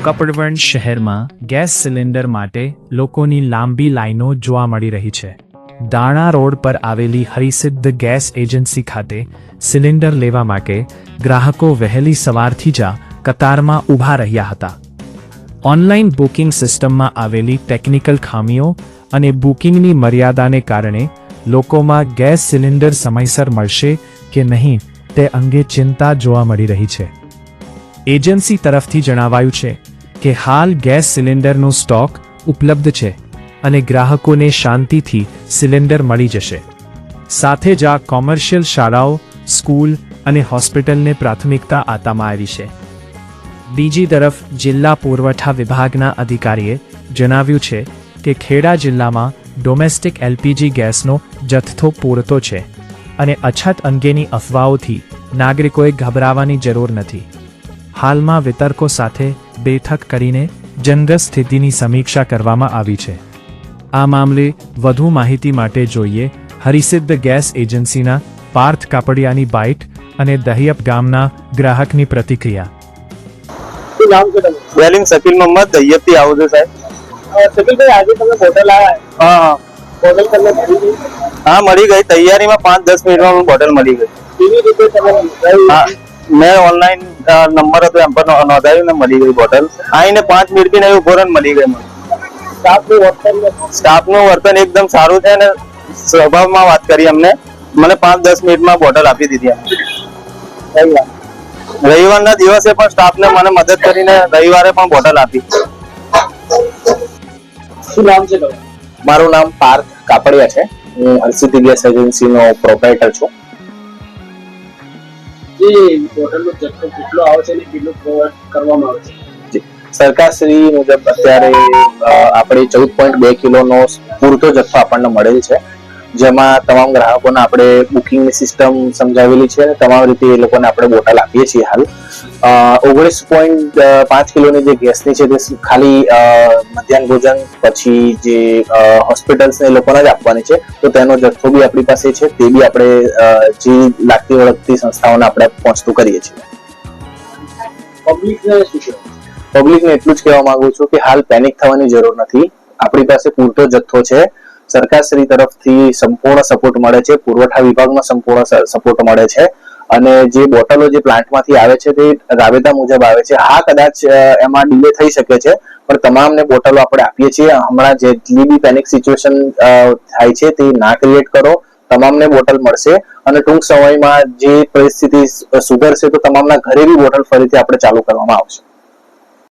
કપડવંજ શહેરમાં gas cylinder માટે લોકોની લાંબી લાઈનો જોવા મળી રહી છે। દાણા રોડ પર આવેલી હરિસિદ્ધ ગેસ એજન્સી ખાતે સિલિન્ડર લેવા માટે ગ્રાહકો વહેલી સવારથી જ કતારમાં ઊભા રહ્યા હતા। ઓનલાઈન બુકિંગ સિસ્ટમમાં આવેલી ટેકનિકલ ખામીઓ અને બુકિંગની મર્યાદાને કારણે લોકોમાં ગેસ સિલિન્ડર સમયસર મળશે કે નહીં તે અંગે ચિંતા જોવા મળી રહી છે। એજન્સી તરફથી જણાવાયું છે કે હાલ ગેસ સિલિન્ડરનો સ્ટોક ઉપલબ્ધ છે અને ગ્રાહકોને શાંતિથી સિલિન્ડર મળી જશે। સાથે જ આ કોમર્શિયલ શાળાઓ, સ્કૂલ અને હોસ્પિટલને પ્રાથમિકતા આપવામાં આવી છે। બીજી તરફ જિલ્લા પુરવઠા વિભાગના અધિકારીએ જણાવ્યું છે કે ખેડા જિલ્લામાં ડોમેસ્ટિક એલપીજી ગેસનો જથ્થો પૂરતો છે અને અછત અંગેની અફવાઓથી નાગરિકોએ ગભરાવાની જરૂર નથી। હાલમાં વિતરકો સાથે બેઠક કરીને જનરલ સ્થિતિની સમીક્ષા કરવામાં આવી છે। આ મામલે વધુ માહિતી માટે જોઈએ હરિસિદ્ધ ગેસ એજન્સીના પાર્થ કાપડિયાની બાઇટ અને દહિયપ ગામના ગ્રાહકની પ્રતિક્રિયા। વેલિંગ શકીલ મોહમ્મદ દહિયપ થી આવું છે સાહેબ। શકીલ ભાઈ આજે તમે બોટલ આયા? હા બોટલ તમને મળી ગઈ? હા મળી ગઈ। તૈયારીમાં 5-10 મિનિટમાં બોટલ મળી ગઈ। કેવી રીતે તમે હા મેં ઓનલાઈન નંબર હતો એમ પર નોંધાવીને મળી ગઈ બોટલ। આઈને 5 મિનિટ થી ઉભો રહીને મળી ગઈ મને। સ્ટાફનું વર્તન એકદમ સારું છે અને સ્વભાવમાં વાત કરી અમને। મને 5-10 મિનિટમાં બોટલ આપી દીધી અમને। રવિવારના દિવસે પણ સ્ટાફને મને મદદ કરીને રવિવારે પણ બોટલ આપી। શું નામ છે તમારું? મારું નામ પાર્થ કાપડિયા છે। હું હરિસિદ્ધ ગેસ એજન્સીનો પ્રોપ્રાઇટર છું। જે બોટલનો જથ્થો કેટલો આવે છે અને કેટલો પ્રોવાઈડ કરવામાં આવે છે? સરકારશ્રી મુજબ અત્યારે આપણે 14.2 કિલોનો પૂરતો જથ્થો આપણને મળેલ છે, જેમાં તમામ ગ્રાહકોને આપણે બુકિંગની સિસ્ટમ સમજાવેલી છે અને તમામ રીતે એ લોકોને આપણે બોટલ આપીએ છીએ। હાલ 19.5 કિલોની જે ગેસની છે તે ખાલી મધ્યાહન ભોજન પછી જે હોસ્પિટલ્સ એ લોકોને જ આપવાની છે, તો તેનો જથ્થો બી આપણી પાસે છે, તે બી આપણે જે લાગતી વળગતી સંસ્થાઓને આપણે પહોંચતું કરીએ છીએ। પબ્લિકને શું છે? પબ્લિકને એટલું જ કહેવા માંગુ છું કે હાલ પેનિક થવાની જરૂર નથી। આપણી પાસે પૂરતો જથ્થો છે। સરકારશ્રી તરફથી સંપૂર્ણ સપોર્ટ મળે છે, પુરવઠા વિભાગનો સંપૂર્ણ સપોર્ટ મળે છે અને જે બોટલો જે પ્લાન્ટમાંથી આવે છે તે રાબેતા મુજબ આવે છે। હા કદાચ એમાં ડિલે થઈ શકે છે, પણ તમામને બોટલો આપણે આપીએ છીએ। હમણાં જેટલી બી પેનિક સિચ્યુએશન થાય છે તે ના ક્રિએટ કરો, તમામને બોટલ મળશે અને ટૂંક સમયમાં જે પરિસ્થિતિ સુધરશે તો તમામના ઘરે બી બોટલ ફરીથી આપણે ચાલુ કરવામાં આવશે।